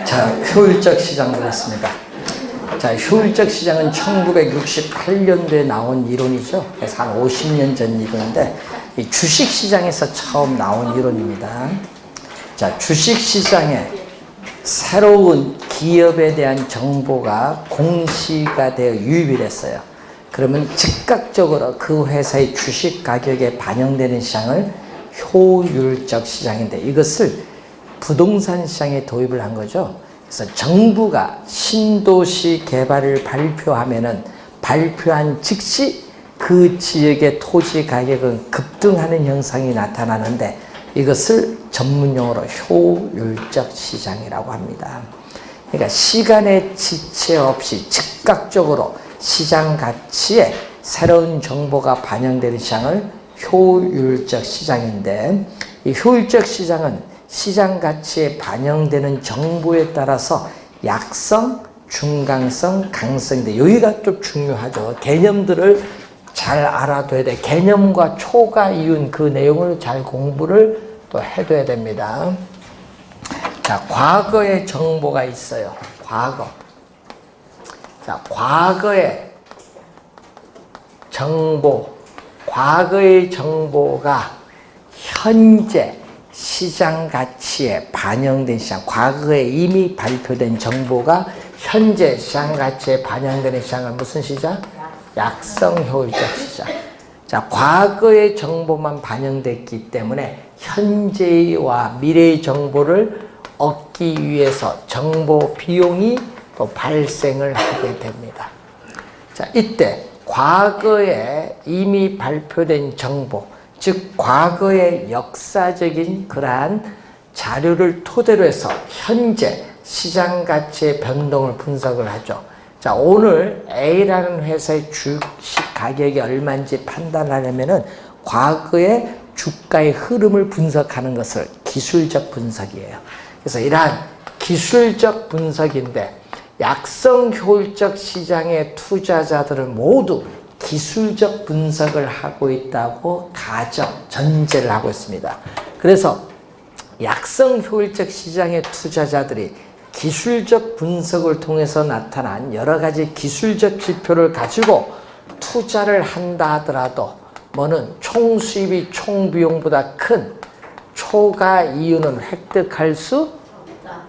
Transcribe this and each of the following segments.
자, 효율적 시장 보겠습니다. 자, 효율적 시장은 1968년도에 나온 이론이죠. 그래서 한 50년 전 이론인데, 이 주식 시장에서 처음 나온 이론입니다. 자, 주식 시장에 새로운 기업에 대한 정보가 공시가 되어 유입이 됐어요. 그러면 즉각적으로 그 회사의 주식 가격에 반영되는 시장을 효율적 시장인데, 이것을 부동산 시장에 도입을 한 거죠. 그래서 정부가 신도시 개발을 발표하면은 발표한 즉시 그 지역의 토지 가격은 급등하는 현상이 나타나는데, 이것을 전문용어로 효율적 시장이라고 합니다. 그러니까 시간의 지체 없이 즉각적으로 시장 가치에 새로운 정보가 반영되는 시장을 효율적 시장인데, 이 효율적 시장은 시장 가치에 반영되는 정보에 따라서 약성, 중강성, 강성인데, 여기가 좀 중요하죠. 개념들을 잘 알아둬야 돼. 개념과 초가 이윤, 그 내용을 잘 공부를 또 해둬야 됩니다. 자, 과거의 정보가 있어요. 과거. 자, 과거의 정보. 과거의 정보가 현재 시장 가치에 반영된 시장, 과거에 이미 발표된 정보가 현재 시장 가치에 반영되는 시장은 무슨 시장? 약성 효율적 시장. 자, 과거의 정보만 반영됐기 때문에 현재와 미래의 정보를 얻기 위해서 정보 비용이 또 발생을 하게 됩니다. 자, 이때 과거에 이미 발표된 정보, 즉 과거의 역사적인 그러한 자료를 토대로 해서 현재 시장 가치의 변동을 분석을 하죠. 자, 오늘 A라는 회사의 주식 가격이 얼마인지 판단하려면은 과거의 주가의 흐름을 분석하는 것을 기술적 분석이에요. 그래서 이러한 기술적 분석인데, 약성 효율적 시장의 투자자들은 모두 기술적 분석을 하고 있다고 전제를 하고 있습니다. 그래서 약성 효율적 시장의 투자자들이 기술적 분석을 통해서 나타난 여러 가지 기술적 지표를 가지고 투자를 한다 하더라도 뭐는 총 수입이 총 비용보다 큰 초과 이윤은 획득할 수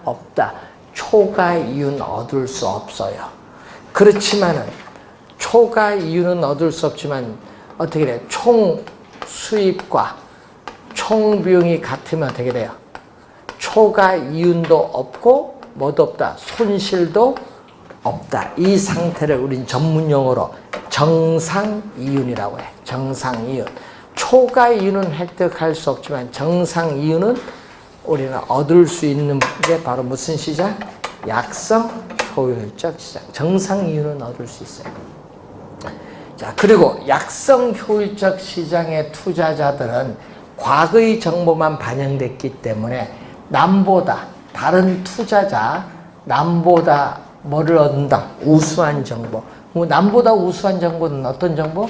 없다. 초과 이윤 얻을 수 없어요. 그렇지만은 초과 이윤은 얻을 수 없지만 어떻게 돼요? 총 수입과 총 비용이 같으면 어떻게 돼요? 초과 이윤도 없고 뭐도 없다. 손실도 없다. 이 상태를 우린 전문용어로 정상이윤이라고 해. 정상이윤. 초과 이윤은 획득할 수 없지만 정상이윤은 우리는 얻을 수 있는 게 바로 무슨 시장? 약성 효율적 시장. 정상이윤은 얻을 수 있어요. 자, 그리고 약성 효율적 시장의 투자자들은 과거의 정보만 반영됐기 때문에 남보다, 다른 투자자, 남보다 뭐를 얻는다? 우수한 정보. 남보다 우수한 정보는 어떤 정보?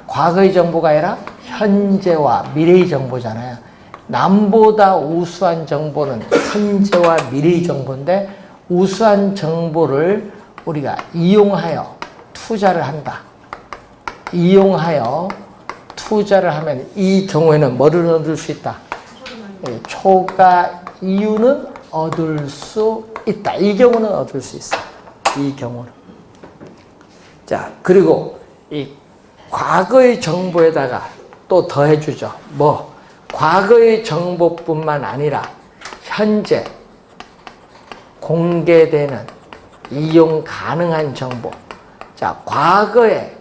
과거의 정보가 아니라 현재와 미래의 정보잖아요. 남보다 우수한 정보는 현재와 미래의 정보인데, 우수한 정보를 우리가 이용하여 투자를 한다. 이용하여 투자를 하면 이 경우에는 뭐를 얻을 수 있다? 초과 이윤은 얻을 수 있다. 이 경우는 얻을 수 있어. 이 경우는. 자, 그리고 이 과거의 정보에다가 또 더해주죠. 뭐? 과거의 정보뿐만 아니라 현재 공개되는 이용 가능한 정보. 자, 과거의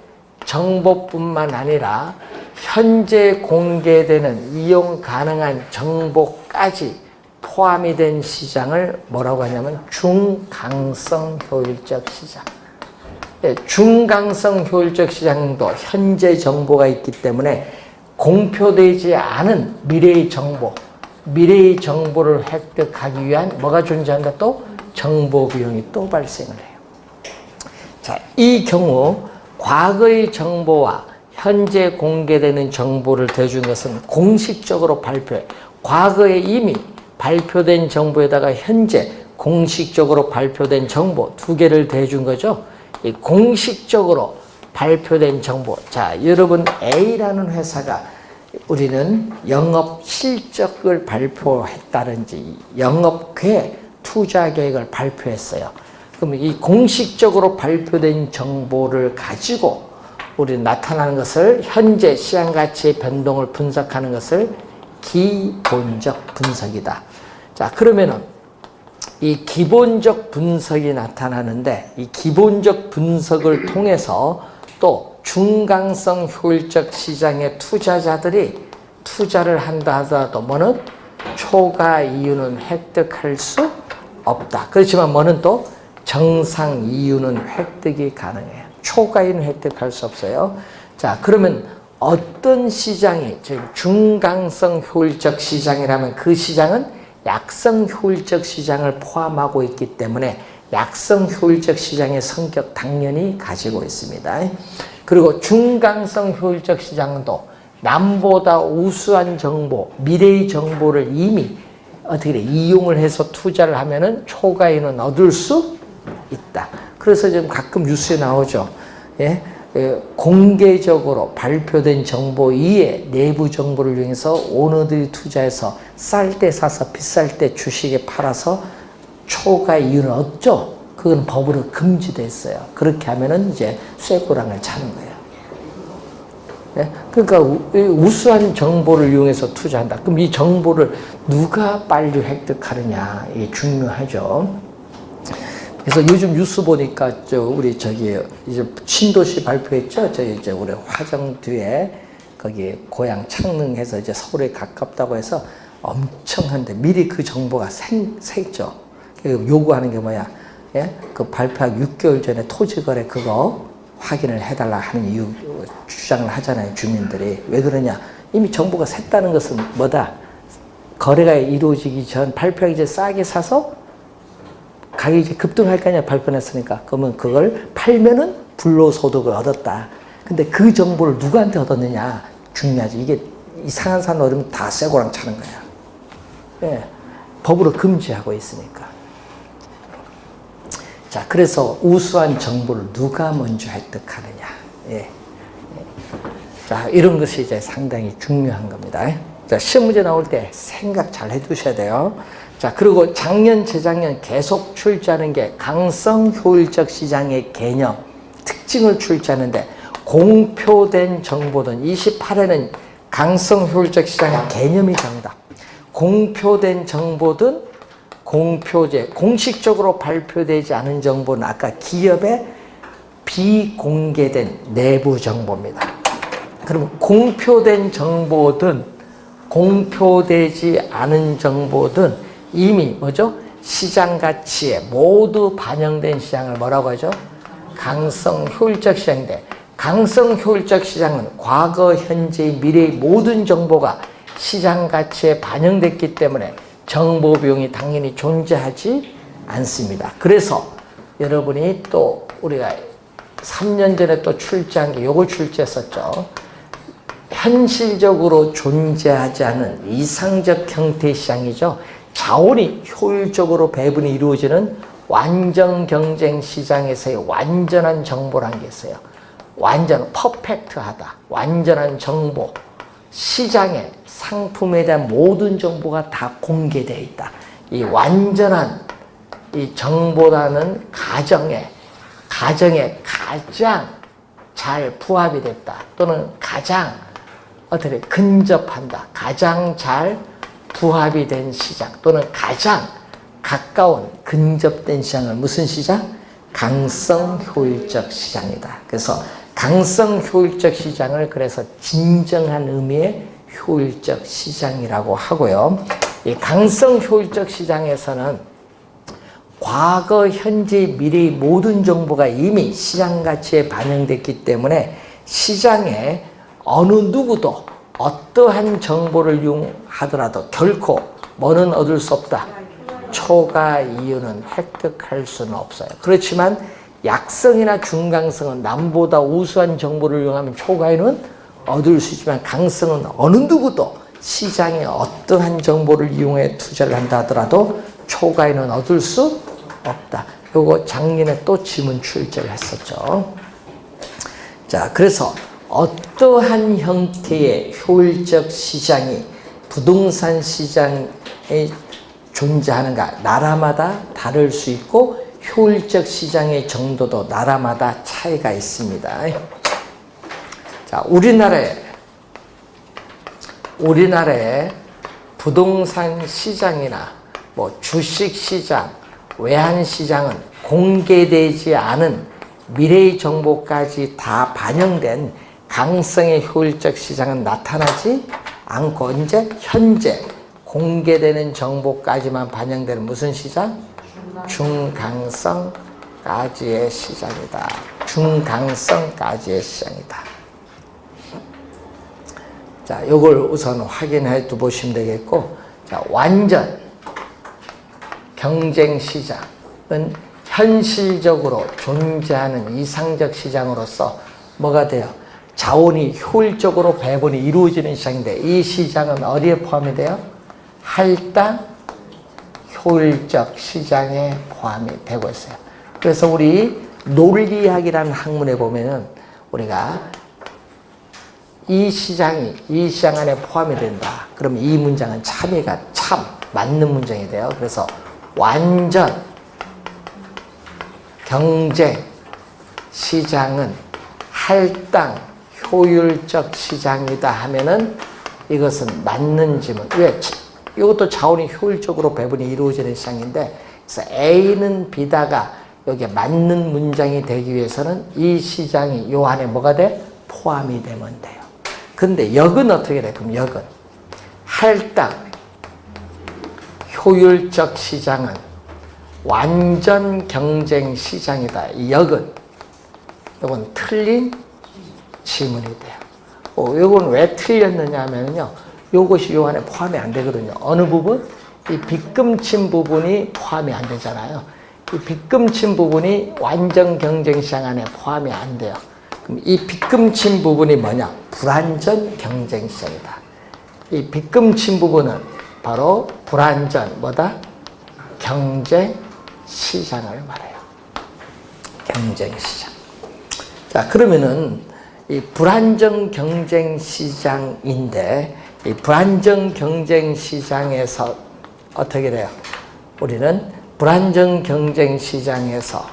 정보뿐만 아니라 현재 공개되는 이용 가능한 정보까지 포함이 된 시장을 뭐라고 하냐면 중강성 효율적 시장. 중강성 효율적 시장도 현재 정보가 있기 때문에 공표되지 않은 미래의 정보, 미래의 정보를 획득하기 위한 뭐가 존재한다? 또 정보 비용이 또 발생을 해요. 자, 이 경우 과거의 정보와 현재 공개되는 정보를 대준 것은 공식적으로 발표해. 과거에 이미 발표된 정보에다가 현재 공식적으로 발표된 정보 두 개를 대준 거죠. 이 공식적으로 발표된 정보. 자, 여러분 A라는 회사가 우리는 영업 실적을 발표했다든지 영업 계획, 투자 계획을 발표했어요. 그럼 이 공식적으로 발표된 정보를 가지고 우리 나타나는 것을 현재 시장 가치의 변동을 분석하는 것을 기본적 분석이다. 자, 그러면은 이 기본적 분석이 나타나는데 이 기본적 분석을 통해서 또 중강성 효율적 시장의 투자자들이 투자를 한다 하더라도 뭐는 초과 이윤은 획득할 수 없다. 그렇지만 뭐는 또 정상 이윤은 획득이 가능해요. 초과 이윤은 획득할 수 없어요. 자, 그러면 어떤 시장이 중강성 효율적 시장이라면 그 시장은 약성 효율적 시장을 포함하고 있기 때문에 약성 효율적 시장의 성격 당연히 가지고 있습니다. 그리고 중강성 효율적 시장은 또 남보다 우수한 정보, 미래의 정보를 이미 어떻게 이용을 해서 투자를 하면은 초과이윤은 얻을 수 있다. 그래서 지금 가끔 뉴스에 나오죠. 예? 공개적으로 발표된 정보 이외에 내부 정보를 이용해서 오너들이 투자해서 쌀 때 사서 비쌀 때 주식에 팔아서 초과 이윤을 얻죠. 그건 법으로 금지됐어요. 그렇게 하면은 이제 쇠고랑을 차는 거예요. 예? 그러니까 우수한 정보를 이용해서 투자한다. 그럼 이 정보를 누가 빨리 획득하느냐, 이게 중요하죠. 그래서 요즘 뉴스 보니까 우리 이제 신도시 발표했죠. 이제 우리 화정 뒤에 거기 고향 창릉에서 이제 서울에 가깝다고 해서 엄청 한데 미리 그 정보가 새죠. 요구하는 게 뭐야? 예? 그 발표하기 6개월 전에 토지거래 그거 확인을 해달라 하는 이유 주장을 하잖아요. 주민들이. 왜 그러냐? 이미 정보가 샜다는 것은 뭐다? 거래가 이루어지기 전 발표하기 전에 싸게 사서 가격이 이제 급등할 거 아니야. 발표했으니까. 그러면 그걸 팔면은 불로소득을 얻었다. 근데 그 정보를 누구한테 얻었느냐? 중요하지. 이게 이상한 산 얻으면 다 쇠고랑 차는 거야. 예. 법으로 금지하고 있으니까. 자, 그래서 우수한 정보를 누가 먼저 획득하느냐. 예. 자, 이런 것이 이제 상당히 중요한 겁니다. 자, 시험 문제 나올 때 생각 잘 해두셔야 돼요. 자, 그리고 작년, 재작년 계속 출제하는 게 강성 효율적 시장의 개념, 특징을 출제하는데 공표된 정보든 28회는 강성 효율적 시장의 개념이 정답. 공표된 정보든 공표제, 공식적으로 발표되지 않은 정보는 아까 기업의 비공개된 내부 정보입니다. 그럼 공표된 정보든 공표되지 않은 정보든 이미 뭐죠? 시장 가치에 모두 반영된 시장을 뭐라고 하죠? 강성 효율적 시장인데 강성 효율적 시장은 과거, 현재, 미래의 모든 정보가 시장 가치에 반영됐기 때문에 정보 비용이 당연히 존재하지 않습니다. 그래서 여러분이 또 우리가 3년 전에 또 출제한 게 요걸 출제했었죠. 현실적으로 존재하지 않은 이상적 형태의 시장이죠. 자원이 효율적으로 배분이 이루어지는 완전 경쟁 시장에서의 완전한 정보란 게 있어요. 완전 퍼펙트하다. 완전한 정보. 시장에 상품에 대한 모든 정보가 다 공개되어 있다. 이 완전한 이 정보라는 가정에 가장 잘 부합이 됐다. 또는 가장 어떻게 근접한다. 가장 잘 부합이 된 시장 또는 가장 가까운 근접된 시장은 무슨 시장? 강성 효율적 시장이다. 그래서 강성 효율적 시장을 그래서 진정한 의미의 효율적 시장이라고 하고요. 이 강성 효율적 시장에서는 과거, 현재, 미래의 모든 정보가 이미 시장 가치에 반영됐기 때문에 시장에 어느 누구도 어떠한 정보를 이용하더라도 결코 뭐는 얻을 수 없다. 초과 이윤은 획득할 수는 없어요. 그렇지만 약성이나 중강성은 남보다 우수한 정보를 이용하면 초과이윤은 얻을 수 있지만 강성은 어느 누구도 시장에 어떠한 정보를 이용해 투자를 한다 하더라도 초과이윤은 얻을 수 없다. 요거 작년에 또 지문 출제를 했었죠. 자, 그래서 어떠한 형태의 효율적 시장이 부동산 시장에 존재하는가 나라마다 다를 수 있고 효율적 시장의 정도도 나라마다 차이가 있습니다. 자, 우리나라의 부동산 시장이나 뭐 주식 시장, 외환 시장은 공개되지 않은 미래의 정보까지 다 반영된 강성의 효율적 시장은 나타나지 않고 이제 현재 공개되는 정보까지만 반영되는 무슨 시장? 중강성까지의 시장이다. 중강성까지의 시장이다. 자, 요걸 우선 확인해 두 보시면 되겠고, 자, 완전 경쟁 시장은 현실적으로 존재하는 이상적 시장으로서 뭐가 돼요? 자원이 효율적으로 배분이 이루어지는 시장인데 이 시장은 어디에 포함이 돼요? 할당 효율적 시장에 포함이 되고 있어요. 그래서 우리 논리학이라는 학문에 보면은 우리가 이 시장 안에 포함이 된다. 그러면 이 문장은 참이가 참 맞는 문장이 돼요. 그래서 완전 경쟁 시장은 할당 효율적 시장이다 하면은 이것은 맞는 지문. 왜? 이것도 자원이 효율적으로 배분이 이루어지는 시장인데, 그래서 A는 B다가 여기에 맞는 문장이 되기 위해서는 이 시장이 요 안에 뭐가 돼? 포함이 되면 돼요. 근데 역은 어떻게 돼? 그럼 역은 할당 효율적 시장은 완전 경쟁 시장이다. 이 역은 이건 틀린 지문이 돼요. 이건 왜 틀렸느냐 하면요, 요것이 요 안에 포함이 안 되거든요. 어느 부분? 이 빗금친 부분이 포함이 안 되잖아요. 이 빗금친 부분이 완전 경쟁 시장 안에 포함이 안 돼요. 그럼 이 빗금친 부분이 뭐냐? 불완전 경쟁 시장이다. 이 빗금친 부분은 바로 불완전 뭐다? 경쟁 시장을 말해요. 경쟁 시장. 자, 그러면은 이 불안정 경쟁 시장인데 이 불안정 경쟁 시장에서 어떻게 돼요? 우리는 불안정 경쟁 시장에서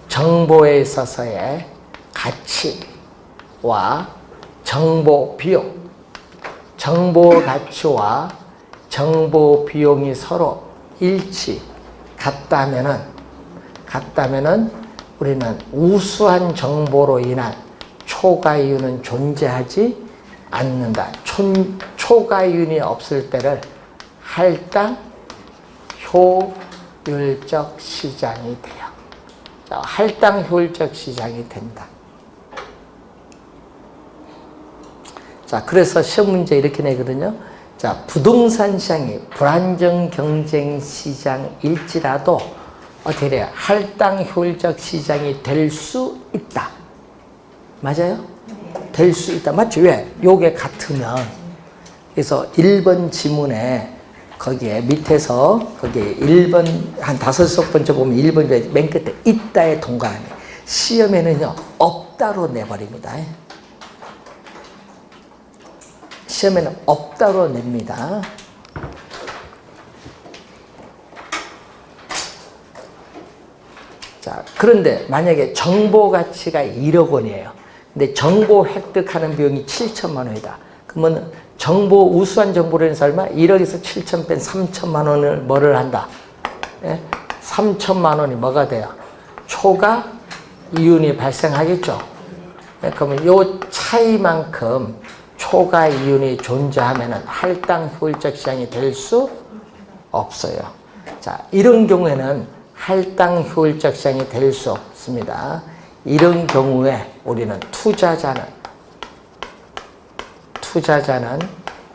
정보에 있어서의 가치와 정보 비용, 정보 가치와 정보 비용이 서로 일치 같다면은 우리는 우수한 정보로 인한 초과이윤은 존재하지 않는다. 초과이윤이 없을 때를 할당 효율적 시장이 돼요. 자, 할당 효율적 시장이 된다. 자, 그래서 시험 문제 이렇게 내거든요. 자, 부동산 시장이 불안정 경쟁 시장일지라도 어떻게 돼요? 할당 효율적 시장이 될 수 있다. 맞아요? 될 수 있다. 맞죠? 왜? 요게 같으면. 그래서 1번 지문에 거기에 밑에서 거기에 1번 한 5번째 보면 1번 맨 끝에 있다에 동그라미. 시험에는요, 없다로 내버립니다. 시험에는 없다로 냅니다. 자, 그런데 만약에 정보 가치가 1억 원이에요. 근데 정보 획득하는 비용이 7천만 원이다. 그러면 정보, 우수한 정보를 해서 얼마? 1억에서 7천 뺀 3천만 원을 뭐를 한다? 예? 3천만 원이 뭐가 돼요? 초과 이윤이 발생하겠죠. 예? 그러면 요 차이만큼 초과 이윤이 존재하면 할당 효율적 시장이 될 수 없어요. 자, 이런 경우에는 할당 효율적 시장이 될 수 없습니다. 이런 경우에 우리는 투자자는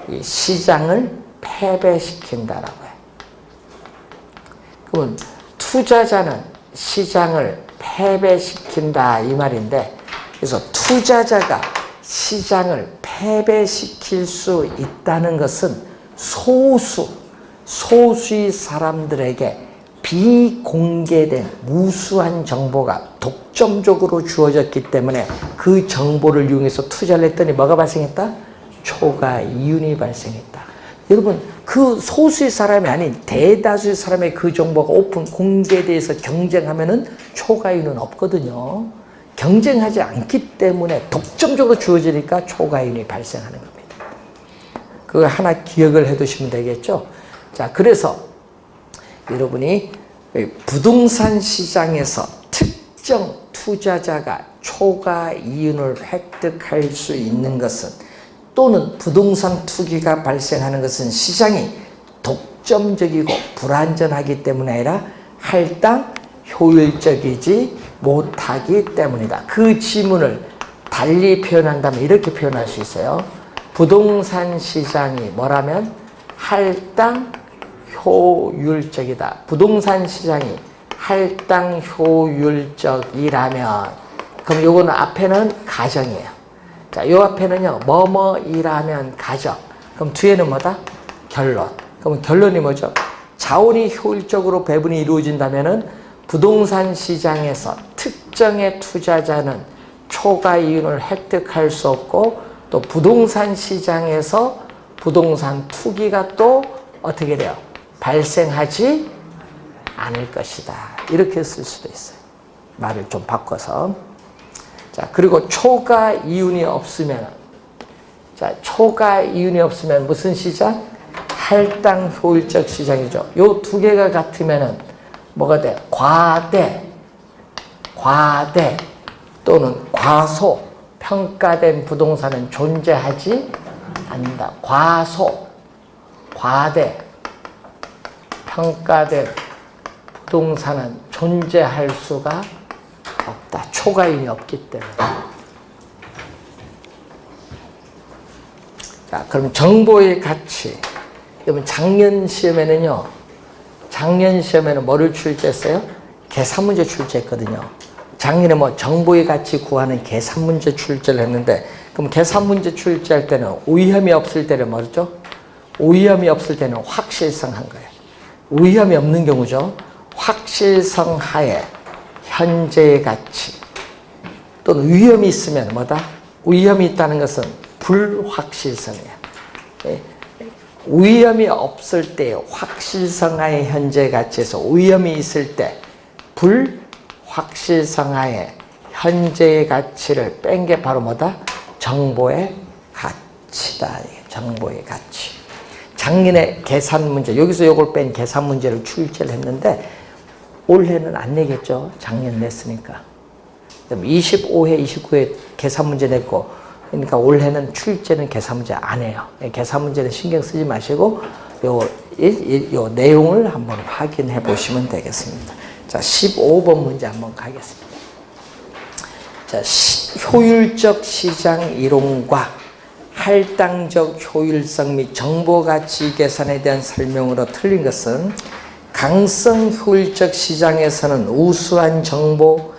이 시장을 패배시킨다라고 해요. 그러면 투자자는 시장을 패배시킨다 이 말인데, 그래서 투자자가 시장을 패배시킬 수 있다는 것은 소수의 사람들에게 비공개된 무수한 정보가 독점적으로 주어졌기 때문에 그 정보를 이용해서 투자를 했더니 뭐가 발생했다? 초과 이윤이 발생했다. 여러분, 그 소수의 사람이 아닌 대다수의 사람의 그 정보가 오픈 공개돼서 경쟁하면은 초과 이윤은 없거든요. 경쟁하지 않기 때문에 독점적으로 주어지니까 초과 이윤이 발생하는 겁니다. 그거 하나 기억을 해 두시면 되겠죠. 자, 그래서 여러분이 부동산 시장에서 특정 투자자가 초과 이윤을 획득할 수 있는 것은, 또는 부동산 투기가 발생하는 것은 시장이 독점적이고 불안전하기 때문이 아니라 할당 효율적이지 못하기 때문이다. 그 지문을 달리 표현한다면 이렇게 표현할 수 있어요. 부동산 시장이 뭐라면 할당 효율적이다. 부동산 시장이 할당 효율적이라면, 그럼 요거는 앞에는 가정이에요. 자, 요 앞에는요, 뭐뭐이라면 가정. 그럼 뒤에는 뭐다? 결론. 그럼 결론이 뭐죠? 자원이 효율적으로 배분이 이루어진다면은 부동산 시장에서 특정의 투자자는 초과 이윤을 획득할 수 없고, 또 부동산 시장에서 부동산 투기가 또 어떻게 돼요? 발생하지 않을 것이다. 이렇게 쓸 수도 있어요. 말을 좀 바꿔서. 자, 그리고 초과 이윤이 없으면, 자, 초과 이윤이 없으면 무슨 시장? 할당 효율적 시장이죠. 요 두 개가 같으면은 뭐가 돼? 과대 또는 과소, 평가된 부동산은 존재하지 않는다. 과대, 평가된 부동산은 존재할 수가 없다. 초과이윤이 없기 때문에. 자, 그럼 정보의 가치. 여러분, 작년 시험에는 뭐를 출제했어요? 계산문제 출제했거든요. 작년에 뭐 정보의 가치 구하는 계산문제 출제를 했는데, 그럼 계산문제 출제할 때는 오의함이 없을 때는 뭐죠? 오의함이 없을 때는 확실성한 거예요. 오의함이 없는 경우죠. 확실성 하에 현재의 가치, 또는 위험이 있으면 뭐다? 위험이 있다는 것은 불확실성이에요. 위험이 없을 때 확실성하의 현재 가치에서 위험이 있을 때 불확실성하의 현재의 가치를 뺀 게 바로 뭐다? 정보의 가치다. 정보의 가치. 작년에 계산 문제, 여기서 이걸 뺀 계산 문제를 출제를 했는데 올해는 안 내겠죠. 작년 냈으니까. 25회, 29회 계산 문제 냈고, 그러니까 올해는 출제는 계산 문제 안 해요. 계산 문제는 신경 쓰지 마시고 요 내용을 한번 확인해 보시면 되겠습니다. 자, 15번 문제 한번 가겠습니다. 자, 효율적 시장 이론과 할당적 효율성 및 정보 가치 계산에 대한 설명으로 틀린 것은, 강성 효율적 시장에서는 우수한 정보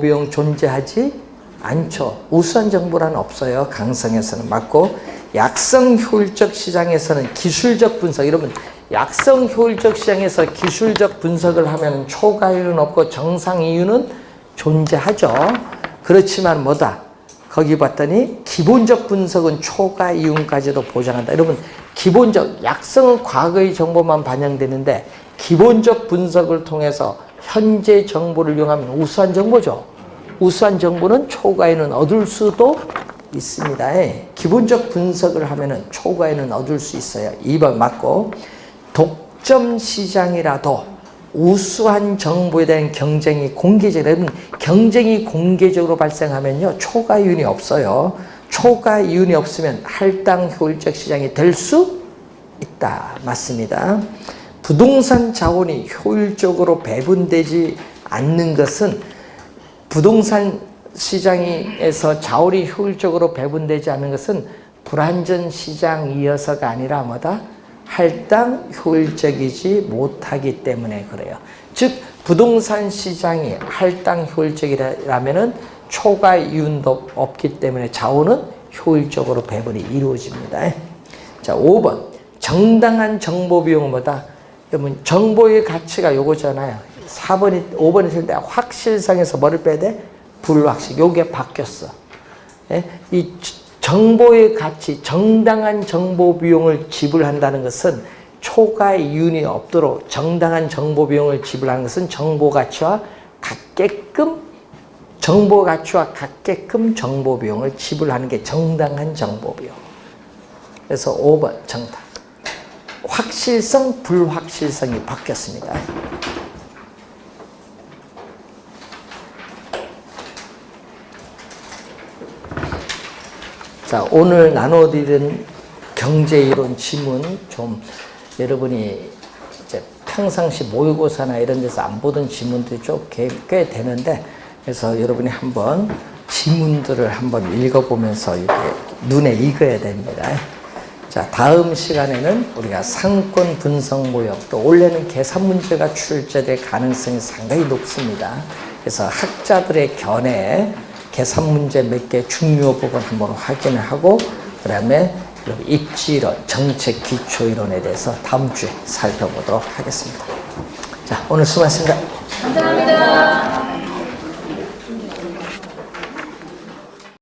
비용 존재하지 않죠. 우수한 정보란 없어요. 강성에서는. 맞고, 약성 효율적 시장에서는 기술적 분석. 여러분, 약성 효율적 시장에서 기술적 분석을 하면 초과 이윤은 없고 정상 이윤은 존재하죠. 그렇지만 뭐다? 거기 봤더니 기본적 분석은 초과 이윤까지도 보장한다. 여러분, 기본적, 약성은 과거의 정보만 반영되는데 기본적 분석을 통해서 현재 정보를 이용하면 우수한 정보죠. 우수한 정보는 초과에는 얻을 수도 있습니다. 기본적 분석을 하면은 초과에는 얻을 수 있어요. 2번 맞고, 독점 시장이라도 우수한 정보에 대한 경쟁이 공개적으로, 경쟁이 공개적으로 발생하면요, 초과 이윤이 없어요. 초과 이윤이 없으면 할당 효율적 시장이 될 수 있다. 맞습니다. 부동산 자원이 효율적으로 배분되지 않는 것은, 부동산 시장에서 자원이 효율적으로 배분되지 않는 것은 불안전 시장이어서가 아니라 뭐다? 할당 효율적이지 못하기 때문에 그래요. 즉, 부동산 시장이 할당 효율적이라면은 초과 이윤도 없기 때문에 좌우는 효율적으로 배분이 이루어집니다. 자, 5번. 정당한 정보 비용은 뭐다? 여러분, 정보의 가치가 요거잖아요. 5번이 있을 때 확실성에서 뭐를 빼야 돼? 불확실. 요게 바뀌었어. 예? 이 정보의 가치, 정당한 정보 비용을 지불한다는 것은 초과 이윤이 없도록 정당한 정보 비용을 지불하는 것은 정보 가치와 같게끔 정보 비용을 지불하는 게 정당한 정보 비용. 그래서 5번 정답. 확실성, 불확실성이 바뀌었습니다. 자, 오늘 나눠드린 경제이론 지문 좀 여러분이 이제 평상시 모의고사나 이런 데서 안 보던 지문들이 좀 꽤 되는데, 그래서 여러분이 한번 지문들을 한번 읽어보면서 이렇게 눈에 익어야 됩니다. 자, 다음 시간에는 우리가 상권 분석 모형, 또 올해는 계산 문제가 출제될 가능성이 상당히 높습니다. 그래서 학자들의 견해에 계산 문제 몇 개 중요 부분 한번 확인을 하고, 그 다음에 입지이론, 정책 기초이론에 대해서 다음 주에 살펴보도록 하겠습니다. 자, 오늘 수고하셨습니다. 감사합니다.